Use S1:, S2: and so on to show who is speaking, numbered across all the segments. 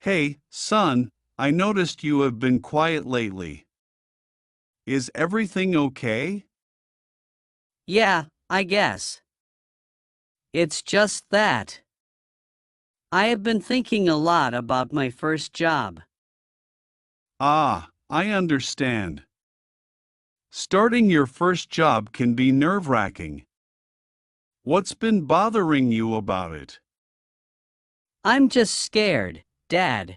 S1: Hey, son, I noticed you have been quiet lately. Is everything okay?
S2: Yeah, I guess. It's just that. I have been thinking a lot about my first job.
S1: Ah, I understand. Starting your first job can be nerve-wracking. What's been bothering you about it?
S2: I'm just scared, Dad.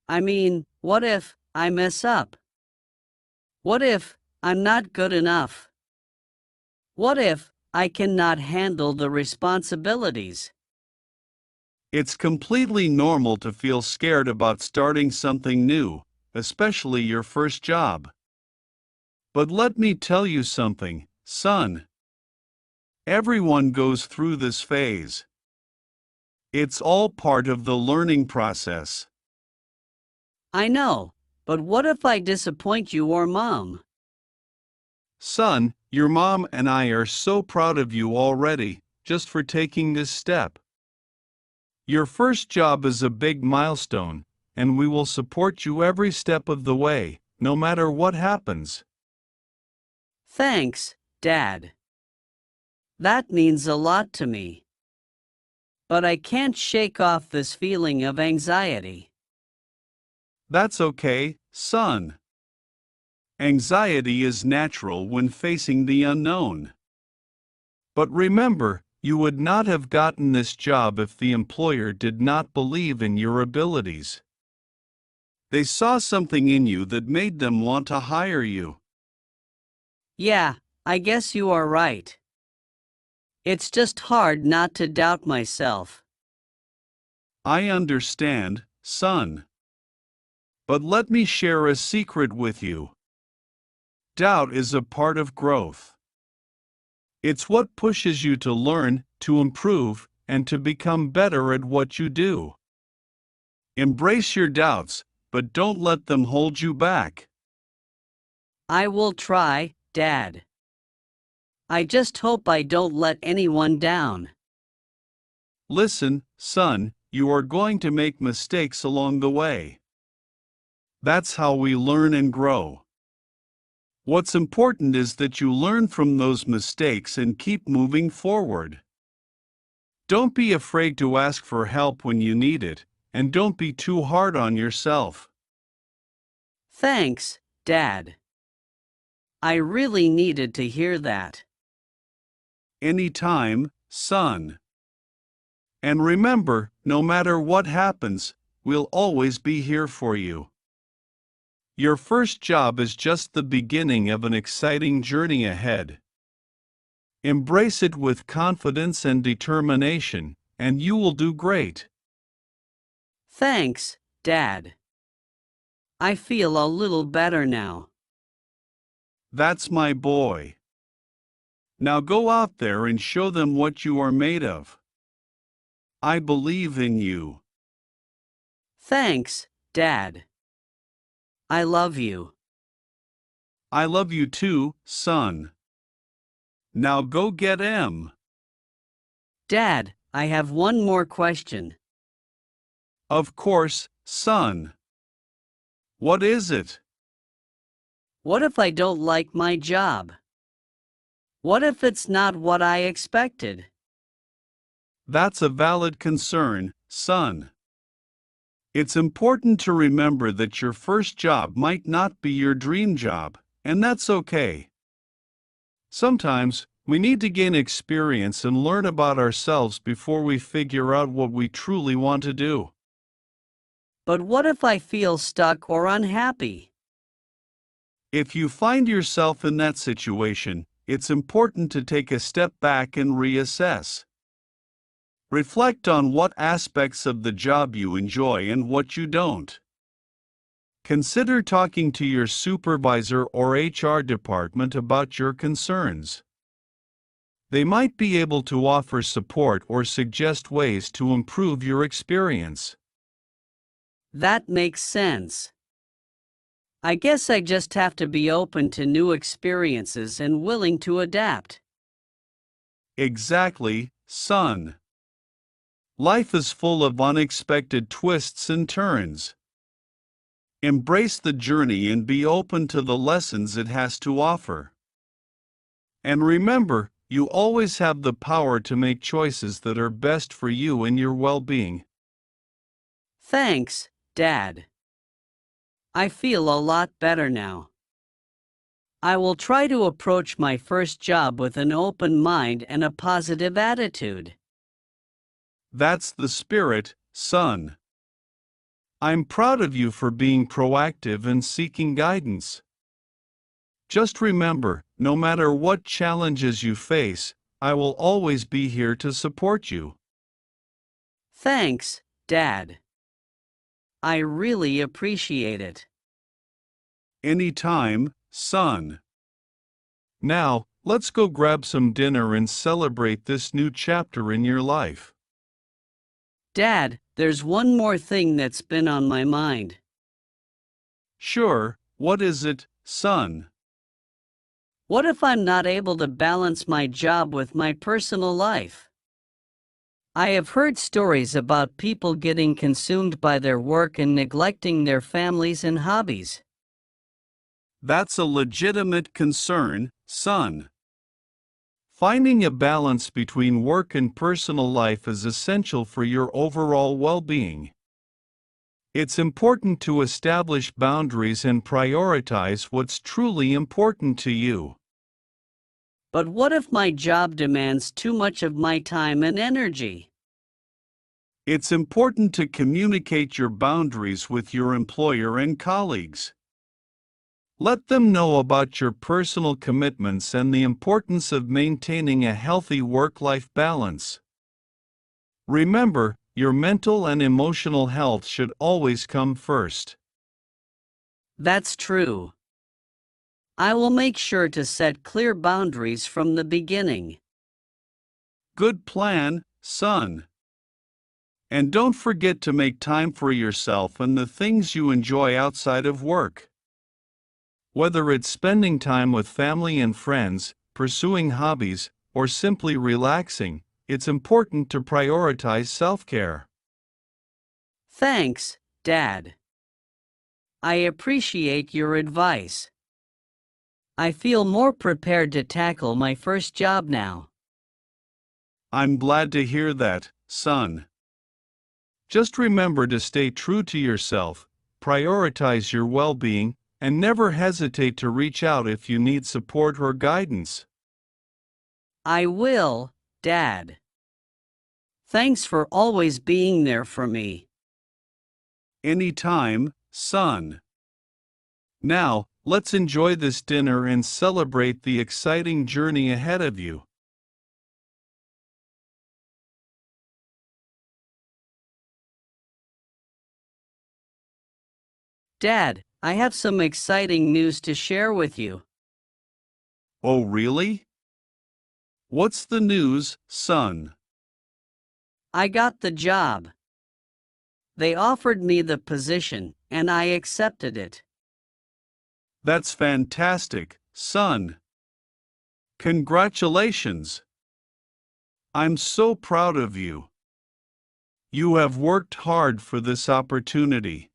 S2: I mean, what if I mess up? What if I'm not good enough? What if I cannot handle the responsibilities?
S1: It's completely normal to feel scared about starting something new, especially your first job. But let me tell you something, son. Everyone goes through this phase. It's all part of the learning process.
S2: I know, but what if I disappoint you or Mom?
S1: Son, your mom and I are so proud of you already, just for taking this step. Your first job is a big milestone, and we will support you every step of the way, no matter what happens.
S2: Thanks, Dad. That means a lot to me. But I can't shake off this feeling of anxiety.
S1: That's okay, son. Anxiety is natural when facing the unknown. But remember, you would not have gotten this job if the employer did not believe in your abilities. They saw something in you that made them want to hire you.
S2: Yeah, I guess you are right. It's just hard not to doubt myself.
S1: I understand, son. But let me share a secret with you. Doubt is a part of growth. It's what pushes you to learn, to improve, and to become better at what you do. Embrace your doubts, but don't let them hold you back.
S2: I will try, Dad. I just hope I don't let anyone down.
S1: Listen, son, you are going to make mistakes along the way. That's how we learn and grow. What's important is that you learn from those mistakes and keep moving forward. Don't be afraid to ask for help when you need it, and don't be too hard on yourself.
S2: Thanks, Dad. I really needed to hear that.
S1: Anytime, son. And remember, no matter what happens, we'll always be here for you. Your first job is just the beginning of an exciting journey ahead. Embrace it with confidence and determination, and you will do great.
S2: Thanks, Dad. I feel a little better now.
S1: That's my boy. Now go out there and show them what you are made of. I believe in you.
S2: Thanks, Dad. I love you.
S1: I love you too, son. Now go get M.
S2: Dad, I have one more question.
S1: Of course, son. What is it?
S2: What if I don't like my job? What if it's not what I expected?
S1: That's a valid concern, son. It's important to remember that your first job might not be your dream job, and that's okay. Sometimes, we need to gain experience and learn about ourselves before we figure out what we truly want to do.
S2: But what if I feel stuck or unhappy?
S1: If you find yourself in that situation, it's important to take a step back and reassess. Reflect on what aspects of the job you enjoy and what you don't. Consider talking to your supervisor or HR department about your concerns. They might be able to offer support or suggest ways to improve your experience.
S2: That makes sense. I guess I just have to be open to new experiences and willing to adapt.
S1: Exactly, son. Life is full of unexpected twists and turns. Embrace the journey and be open to the lessons it has to offer. And remember, you always have the power to make choices that are best for you and your well-being.
S2: Thanks, Dad. I feel a lot better now. I will try to approach my first job with an open mind and a positive attitude.
S1: That's the spirit, son. I'm proud of you for being proactive and seeking guidance. Just remember, no matter what challenges you face, I will always be here to support you.
S2: Thanks, Dad. I really appreciate it.
S1: Anytime, son. Now, let's go grab some dinner and celebrate this new chapter in your life.
S2: Dad, there's one more thing that's been on my mind.
S1: Sure, what is it, son?
S2: What if I'm not able to balance my job with my personal life? I have heard stories about people getting consumed by their work and neglecting their families and hobbies.
S1: That's a legitimate concern, son. Finding a balance between work and personal life is essential for your overall well-being. It's important to establish boundaries and prioritize what's truly important to you.
S2: But what if my job demands too much of my time and energy?
S1: It's important to communicate your boundaries with your employer and colleagues. Let them know about your personal commitments and the importance of maintaining a healthy work-life balance. Remember, your mental and emotional health should always come first.
S2: That's true. I will make sure to set clear boundaries from the beginning.
S1: Good plan, son. And don't forget to make time for yourself and the things you enjoy outside of work. Whether it's spending time with family and friends, pursuing hobbies, or simply relaxing, it's important to prioritize self-care.
S2: Thanks, Dad. I appreciate your advice. I feel more prepared to tackle my first job now.
S1: I'm glad to hear that, son. Just remember to stay true to yourself, prioritize your well-being, and never hesitate to reach out if you need support or guidance.
S2: I will, Dad. Thanks for always being there for me.
S1: Anytime, son. Now, let's enjoy this dinner and celebrate the exciting journey ahead of you.
S2: Dad, I have some exciting news to share with you.
S1: Oh, really? What's the news, son?
S2: I got the job. They offered me the position, and I accepted it.
S1: That's fantastic, son. Congratulations. I'm so proud of you. You have worked hard for this opportunity.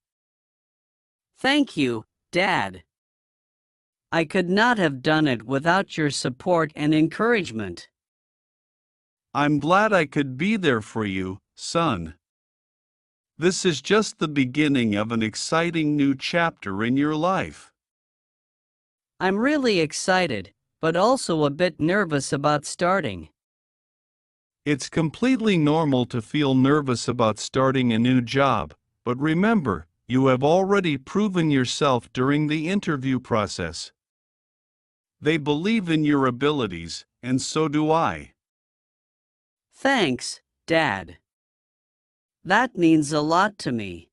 S2: Thank you, Dad. I could not have done it without your support and encouragement.
S1: I'm glad I could be there for you, son. This is just the beginning of an exciting new chapter in your life.
S2: I'm really excited, but also a bit nervous about starting.
S1: It's completely normal to feel nervous about starting a new job, but remember, you have already proven yourself during the interview process. They believe in your abilities, and so do I.
S2: Thanks, Dad. That means a lot to me.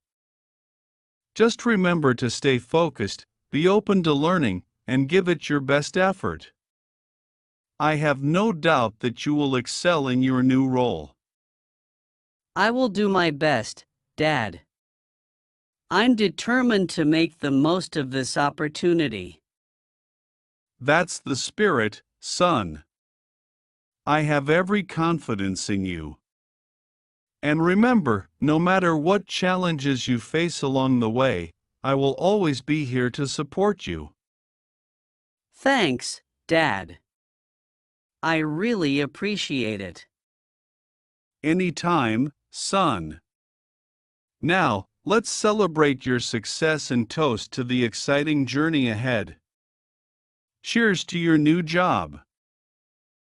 S1: Just remember to stay focused, be open to learning, and give it your best effort. I have no doubt that you will excel in your new role.
S2: I will do my best, Dad. I'm determined to make the most of this opportunity.
S1: That's the spirit, son. I have every confidence in you. And remember, no matter what challenges you face along the way, I will always be here to support you.
S2: Thanks, Dad. I really appreciate it.
S1: Anytime, son. Now, let's celebrate your success and toast to the exciting journey ahead. Cheers to your new job.